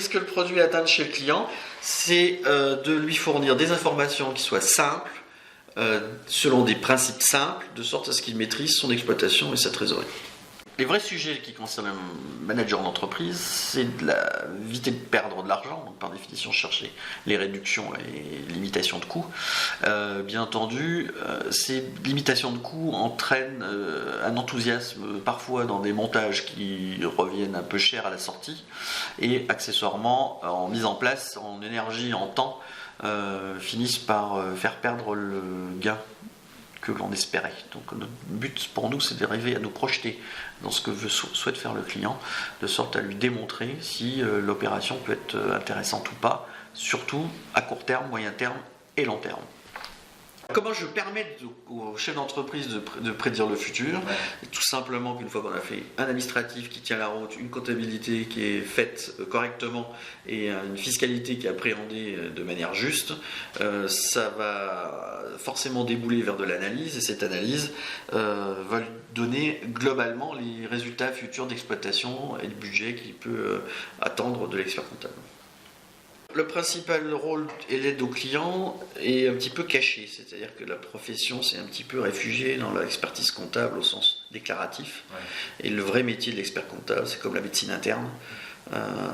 qu'est-ce que le produit atteint chez le client? C'est de lui fournir des informations qui soient simples, selon des principes simples, de sorte à ce qu'il maîtrise son exploitation et sa trésorerie. Les vrais sujets qui concernent un manager d'entreprise, c'est éviter de perdre de l'argent, donc par définition chercher les réductions et limitations de coûts. Bien entendu, ces limitations de coûts entraînent un enthousiasme parfois dans des montages qui reviennent un peu cher à la sortie et accessoirement en mise en place, en énergie, en temps, finissent par faire perdre le gain que l'on espérait. Donc notre but pour nous, c'est d'arriver à nous projeter dans ce que souhaite faire le client, de sorte à lui démontrer si l'opération peut être intéressante ou pas, surtout à court terme, moyen terme et long terme. Comment je permets au chef d'entreprise de prédire le futur? Tout simplement qu'une fois qu'on a fait un administratif qui tient la route, une comptabilité qui est faite correctement et une fiscalité qui est appréhendée de manière juste, ça va forcément débouler vers de l'analyse et cette analyse va lui donner globalement les résultats futurs d'exploitation et le budget qu'il peut attendre de l'expert comptable. Le principal rôle et l'aide au client est un petit peu caché, c'est-à-dire que la profession s'est un petit peu réfugiée dans l'expertise comptable au sens déclaratif. Ouais. Et le vrai métier de l'expert comptable, c'est comme la médecine interne,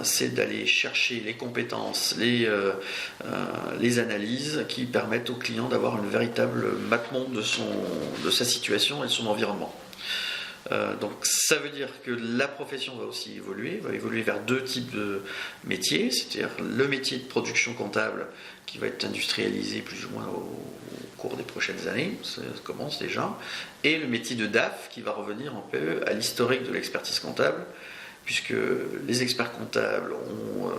c'est d'aller chercher les compétences, les analyses qui permettent au client d'avoir un véritable mappement de sa situation et de son environnement. Donc ça veut dire que la profession va aussi va évoluer vers deux types de métiers, c'est-à-dire le métier de production comptable qui va être industrialisé plus ou moins au cours des prochaines années, ça commence déjà, et le métier de DAF qui va revenir un peu à l'historique de l'expertise comptable, puisque les experts comptables ont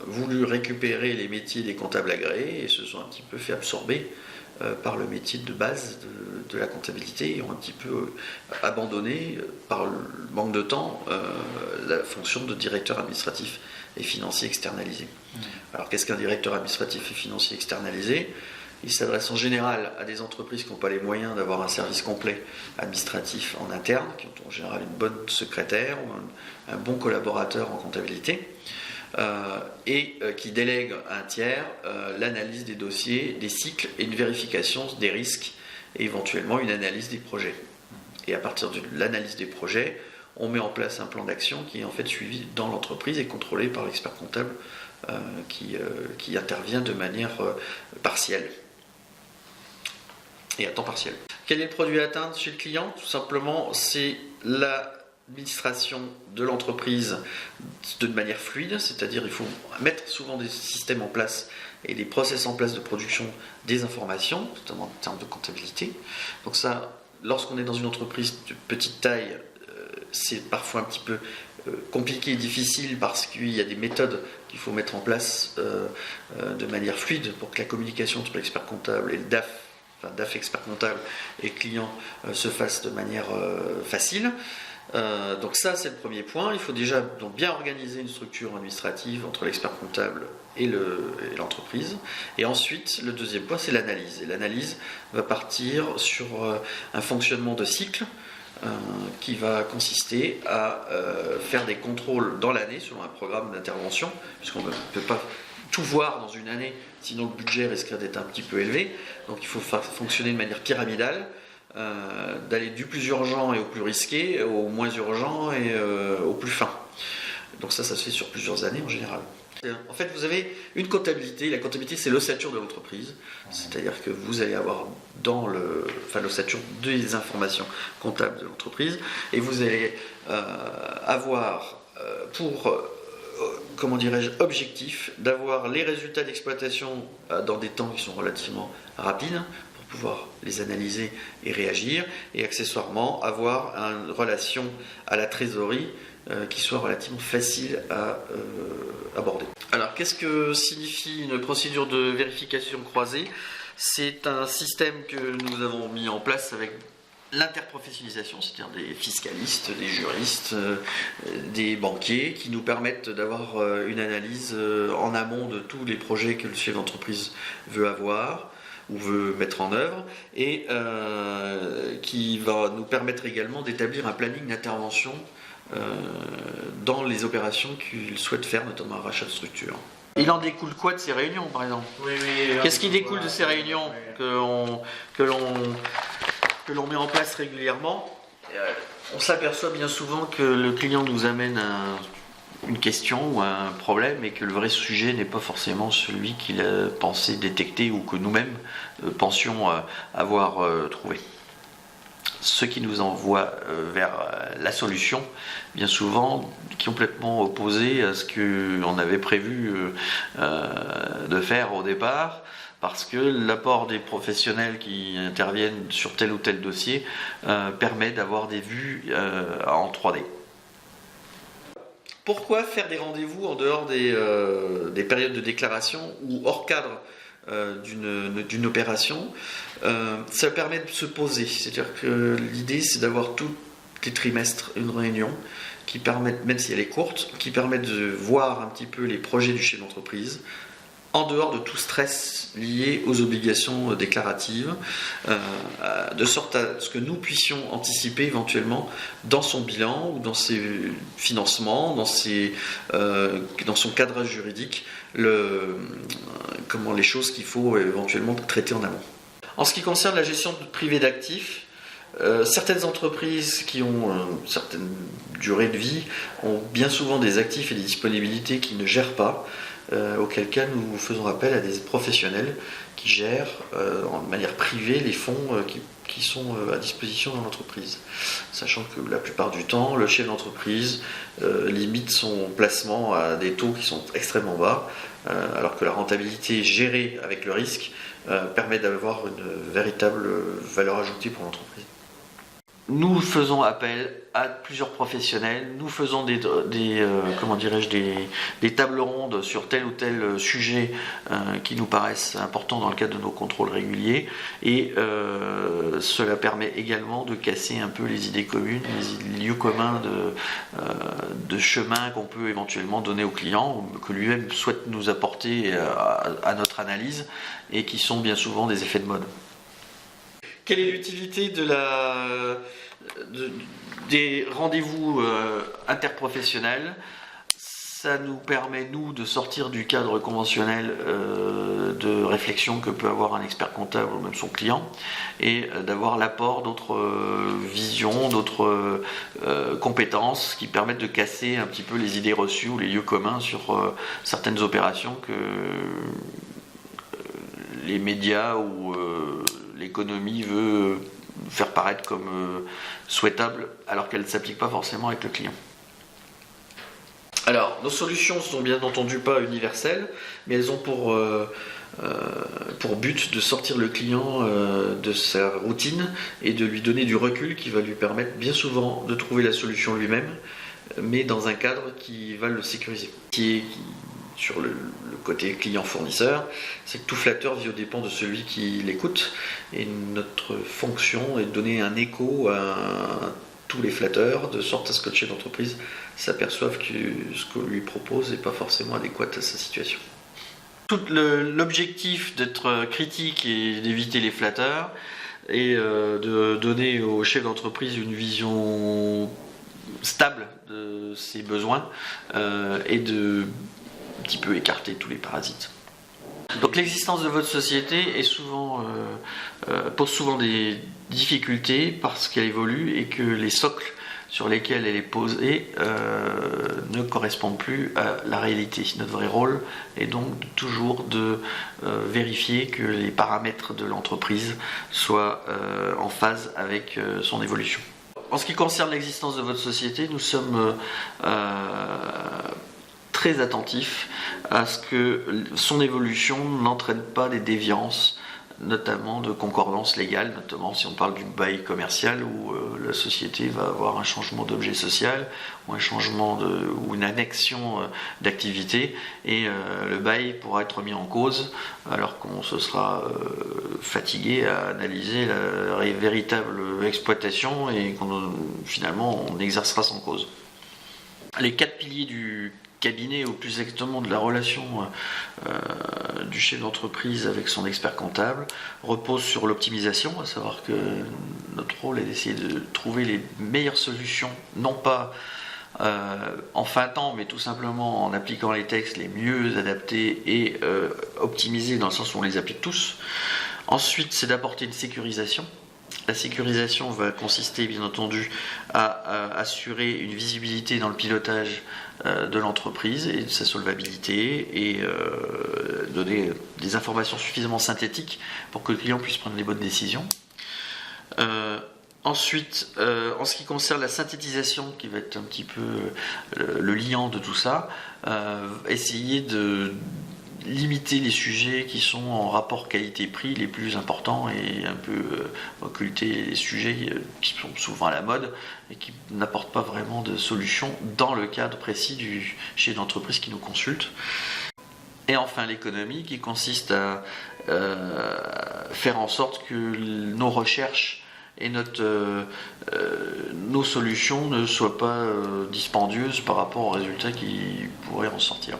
voulu récupérer les métiers des comptables agréés et se sont un petit peu fait absorber par le métier de base de la comptabilité et ont un petit peu abandonné, par le manque de temps, la fonction de directeur administratif et financier externalisé. Alors qu'est-ce qu'un directeur administratif et financier externalisé? Il s'adresse en général à des entreprises qui n'ont pas les moyens d'avoir un service complet administratif en interne, qui ont en général une bonne secrétaire ou un bon collaborateur en comptabilité. Et qui délègue à un tiers l'analyse des dossiers, des cycles et une vérification des risques et éventuellement une analyse des projets. Et à partir de l'analyse des projets, on met en place un plan d'action qui est en fait suivi dans l'entreprise et contrôlé par l'expert comptable qui intervient de manière partielle et à temps partiel. Quel est le produit à atteindre chez le client? Tout simplement, c'est l'administration de l'entreprise de manière fluide, c'est-à-dire il faut mettre souvent des systèmes en place et des process en place de production des informations, notamment en termes de comptabilité. Donc ça, lorsqu'on est dans une entreprise de petite taille, c'est parfois un petit peu compliqué et difficile parce qu'il y a des méthodes qu'il faut mettre en place de manière fluide pour que la communication entre l'expert comptable et le DAF, enfin DAF expert comptable et le client se fasse de manière facile. Donc ça c'est le premier point, il faut déjà donc bien organiser une structure administrative entre l'expert comptable et l'entreprise. Et ensuite le deuxième point c'est l'analyse. Et l'analyse va partir sur un fonctionnement de cycle qui va consister à faire des contrôles dans l'année selon un programme d'intervention, puisqu'on ne peut pas tout voir dans une année, sinon le budget risquerait d'être un petit peu élevé. Donc il faut fonctionner de manière pyramidale, d'aller du plus urgent et au plus risqué, au moins urgent et au plus fin. Donc ça se fait sur plusieurs années en général. En fait, vous avez une comptabilité. La comptabilité, c'est l'ossature de l'entreprise. C'est-à-dire que vous allez avoir dans l'ossature des informations comptables de l'entreprise et vous allez avoir pour objectif d'avoir les résultats d'exploitation dans des temps qui sont relativement rapides pour pouvoir les analyser et réagir et accessoirement avoir une relation à la trésorerie qui soit relativement facile à aborder. Alors qu'est-ce que signifie une procédure de vérification croisée? C'est un système que nous avons mis en place avec l'interprofessionnalisation, c'est-à-dire des fiscalistes, des juristes, des banquiers qui nous permettent d'avoir une analyse en amont de tous les projets que le chef d'entreprise veut avoir ou veut mettre en œuvre et qui va nous permettre également d'établir un planning d'intervention dans les opérations qu'il souhaite faire, notamment un rachat de structure. Il en découle quoi de ces réunions, par exemple? Oui, Qu'est-ce qui découle de ces réunions que l'on met en place régulièrement? On s'aperçoit bien souvent que le client nous amène une question ou un problème et que le vrai sujet n'est pas forcément celui qu'il a pensé détecter ou que nous-mêmes pensions avoir trouvé. Ce qui nous envoie vers la solution, bien souvent complètement opposée à ce qu'on avait prévu de faire au départ, parce que l'apport des professionnels qui interviennent sur tel ou tel dossier permet d'avoir des vues en 3D. Pourquoi faire des rendez-vous en dehors des périodes de déclaration ou hors cadre d'une opération? Ça permet de se poser, c'est-à-dire que l'idée c'est d'avoir tous les trimestres une réunion qui permet, même si elle est courte, qui permet de voir un petit peu les projets du chef d'entreprise en dehors de tout stress lié aux obligations déclaratives, de sorte à ce que nous puissions anticiper éventuellement dans son bilan ou dans ses financements, dans son cadrage juridique, les choses qu'il faut éventuellement traiter en amont. En ce qui concerne la gestion privée d'actifs, certaines entreprises qui ont une certaine durée de vie ont bien souvent des actifs et des disponibilités qui ne gèrent pas, auquel cas nous faisons appel à des professionnels qui gèrent de manière privée les fonds qui sont à disposition dans l'entreprise. Sachant que la plupart du temps, le chef d'entreprise limite son placement à des taux qui sont extrêmement bas, alors que la rentabilité gérée avec le risque permet d'avoir une véritable valeur ajoutée pour l'entreprise. Nous faisons appel à plusieurs professionnels, nous faisons des tables rondes sur tel ou tel sujet qui nous paraissent importants dans le cadre de nos contrôles réguliers, et cela permet également de casser un peu les idées communes, les lieux communs de chemin qu'on peut éventuellement donner au client, ou que lui-même souhaite nous apporter à notre analyse, et qui sont bien souvent des effets de mode. Quelle est l'utilité des rendez-vous interprofessionnels? Ça nous permet, nous, de sortir du cadre conventionnel de réflexion que peut avoir un expert comptable ou même son client, et d'avoir l'apport d'autres visions, d'autres compétences qui permettent de casser un petit peu les idées reçues ou les lieux communs sur certaines opérations que les médias ou l'économie veut faire paraître comme souhaitable, alors qu'elle ne s'applique pas forcément avec le client. Alors, nos solutions ne sont bien entendu pas universelles, mais elles ont pour but de sortir le client de sa routine et de lui donner du recul qui va lui permettre bien souvent de trouver la solution lui-même, mais dans un cadre qui va le sécuriser. Sur le côté client-fournisseur, c'est que tout flatteur vit aux dépens de celui qui l'écoute, et notre fonction est de donner un écho à tous les flatteurs, de sorte à ce que le chef d'entreprise s'aperçoive que ce qu'on lui propose n'est pas forcément adéquat à sa situation. L'objectif d'être critique et d'éviter les flatteurs, et de donner au chef d'entreprise une vision stable de ses besoins, et de un petit peu écarter tous les parasites. Donc l'existence de votre société pose souvent des difficultés parce qu'elle évolue et que les socles sur lesquels elle est posée ne correspondent plus à la réalité. Notre vrai rôle est donc toujours de vérifier que les paramètres de l'entreprise soient en phase avec son évolution. En ce qui concerne l'existence de votre société, nous sommes très attentif à ce que son évolution n'entraîne pas des déviances, notamment de concordance légale, notamment si on parle du bail commercial où la société va avoir un changement d'objet social ou un changement ou une annexion d'activité, et le bail pourra être mis en cause alors qu'on se sera fatigué à analyser la véritable exploitation et finalement on exercera sans cause. Les 4 piliers du cabinet, ou plus exactement de la relation du chef d'entreprise avec son expert comptable, repose sur l'optimisation, à savoir que notre rôle est d'essayer de trouver les meilleures solutions, non pas en feintant, mais tout simplement en appliquant les textes les mieux adaptés et optimisés dans le sens où on les applique tous. Ensuite, c'est d'apporter une sécurisation. La sécurisation va consister bien entendu à assurer une visibilité dans le pilotage de l'entreprise et de sa solvabilité et donner des informations suffisamment synthétiques pour que le client puisse prendre les bonnes décisions. Ensuite, en ce qui concerne la synthétisation, qui va être un petit peu le liant de tout ça, essayer de limiter les sujets qui sont en rapport qualité-prix les plus importants et un peu occulter les sujets qui sont souvent à la mode et qui n'apportent pas vraiment de solution dans le cadre précis du chef d'entreprise qui nous consulte. Et enfin l'économie qui consiste à faire en sorte que nos recherches et nos solutions ne soient pas dispendieuses par rapport aux résultats qui pourraient en sortir.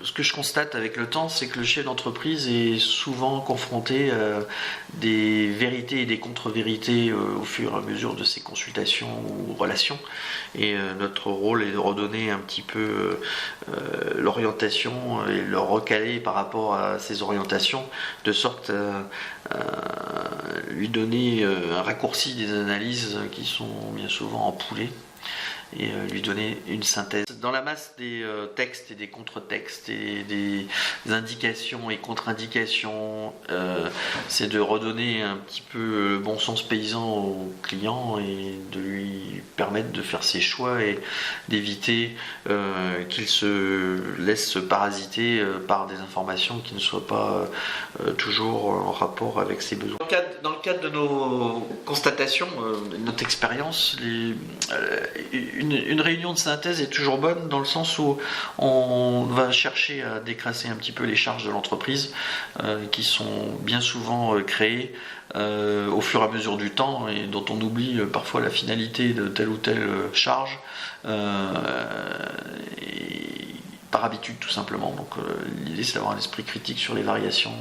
Ce que je constate avec le temps, c'est que le chef d'entreprise est souvent confronté à des vérités et des contre-vérités au fur et à mesure de ses consultations ou relations. Et notre rôle est de redonner un petit peu l'orientation et le recaler par rapport à ces orientations, de sorte à lui donner un raccourci des analyses qui sont bien souvent empoulées et lui donner une synthèse. Dans la masse des textes et des contre-textes et des indications et contre-indications, c'est de redonner un petit peu le bon sens paysan au client et de lui permettre de faire ses choix et d'éviter qu'il se laisse parasiter par des informations qui ne soient pas toujours en rapport avec ses besoins. Dans le cadre de nos constatations, notre expérience, une réunion de synthèse est toujours bonne dans le sens où on va chercher à décrasser un petit peu les charges de l'entreprise qui sont bien souvent créées au fur et à mesure du temps et dont on oublie parfois la finalité de telle ou telle charge par habitude tout simplement. Donc l'idée c'est d'avoir un esprit critique sur les variations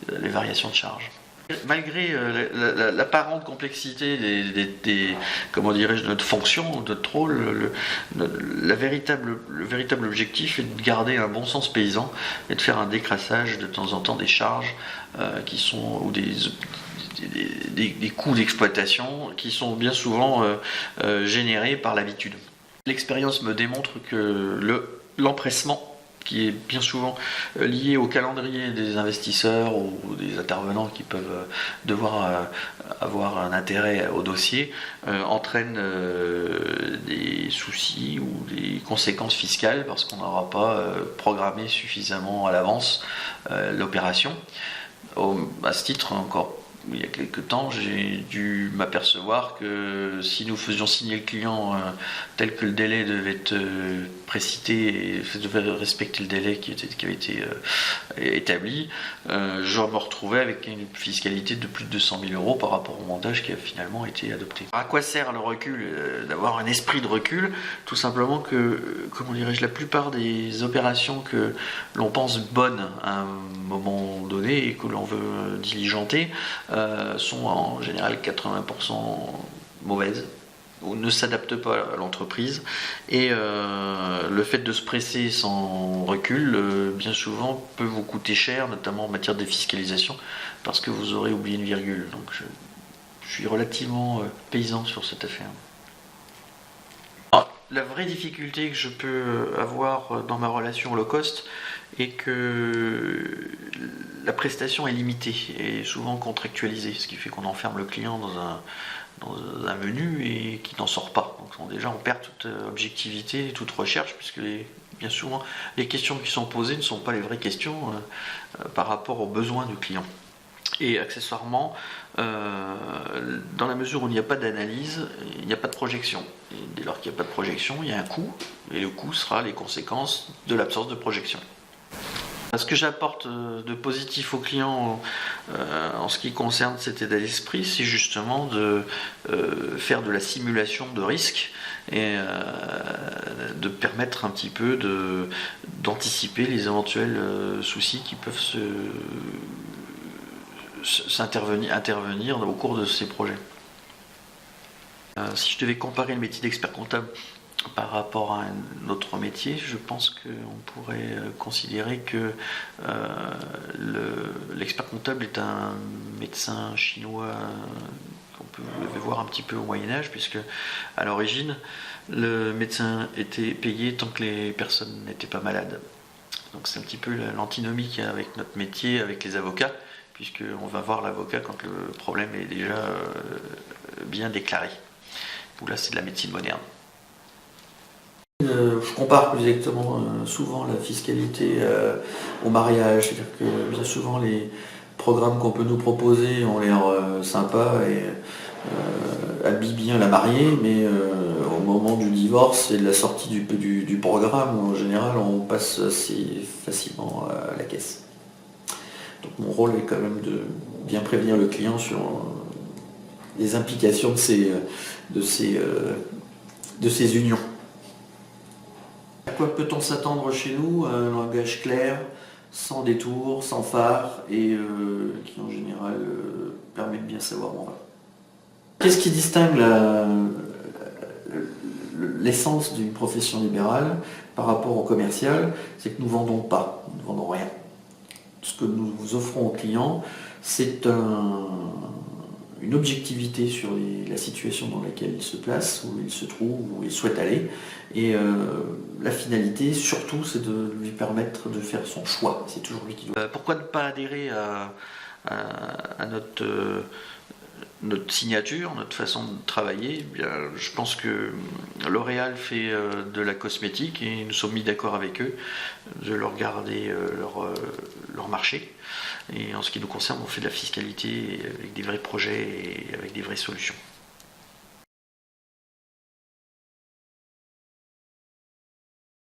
de charge. Malgré l'apparente complexité comment dirais-je, de notre fonction, de notre rôle, le véritable objectif est de garder un bon sens paysan et de faire un décrassage de temps en temps des charges qui sont ou des coûts d'exploitation qui sont bien souvent générés par l'habitude. L'expérience me démontre que l'empressement qui est bien souvent lié au calendrier des investisseurs ou des intervenants qui peuvent devoir avoir un intérêt au dossier, entraîne des soucis ou des conséquences fiscales parce qu'on n'aura pas programmé suffisamment à l'avance l'opération. À ce titre, encore il y a quelques temps, j'ai dû m'apercevoir que si nous faisions signer le client tel que le délai devait être précité et devait respecter le délai qui avait été établi, je me retrouvais avec une fiscalité de plus de 200 000 € par rapport au montage qui a finalement été adopté. À quoi sert le recul, d'avoir un esprit de recul? Tout simplement que, comment dirais-je, la plupart des opérations que l'on pense bonnes à un moment donné et que l'on veut diligenter sont en général 80% mauvaises ou ne s'adaptent pas à l'entreprise et le fait de se presser sans recul bien souvent peut vous coûter cher, notamment en matière de défiscalisation parce que vous aurez oublié une virgule. Donc je suis relativement paysan sur cette affaire. La vraie difficulté que je peux avoir dans ma relation low cost est que la prestation est limitée et souvent contractualisée, ce qui fait qu'on enferme le client dans un menu et qui n'en sort pas. Donc déjà on perd toute objectivité, toute recherche, puisque bien souvent les questions qui sont posées ne sont pas les vraies questions par rapport aux besoins du client. Et accessoirement, dans la mesure où il n'y a pas d'analyse, il n'y a pas de projection. Et dès lors qu'il n'y a pas de projection, il y a un coût, et le coût sera les conséquences de l'absence de projection. Ce que j'apporte de positif aux clients en ce qui concerne cet état d'esprit, c'est justement de faire de la simulation de risque et de permettre un petit peu d'anticiper les éventuels soucis qui peuvent intervenir au cours de ces projets. Si je devais comparer le métier d'expert comptable par rapport à un autre métier, je pense qu'on pourrait considérer que l'expert comptable est un médecin chinois qu'on peut voir un petit peu au Moyen-Âge, puisque à l'origine, le médecin était payé tant que les personnes n'étaient pas malades. Donc c'est un petit peu l'antinomie qu'il y a avec notre métier, avec les avocats, puisqu'on va voir l'avocat quand le problème est déjà bien déclaré. Où là, c'est de la médecine moderne. Je compare plus exactement souvent la fiscalité au mariage, c'est-à-dire que bien souvent les programmes qu'on peut nous proposer ont l'air sympas et habillent bien la mariée, mais au moment du divorce et de la sortie du programme, en général, on passe assez facilement à la caisse. Donc mon rôle est quand même de bien prévenir le client sur les implications de ces unions. À quoi peut-on s'attendre chez nous? Un langage clair, sans détour, sans phare, et qui en général permet de bien savoir où on va. Qu'est-ce qui distingue l'essence d'une profession libérale par rapport au commercial? C'est que nous ne vendons pas, nous ne vendons rien. Ce que nous offrons aux clients, c'est une objectivité sur la situation dans laquelle il se place, où il se trouve, où il souhaite aller. Et la finalité, surtout, c'est de lui permettre de faire son choix. C'est toujours lui qui doit. Pourquoi ne pas adhérer à notre signature, notre façon de travailler? Bien, je pense que L'Oréal fait de la cosmétique et nous sommes mis d'accord avec eux de leur garder leur marché. Et en ce qui nous concerne, on fait de la fiscalité avec des vrais projets et avec des vraies solutions.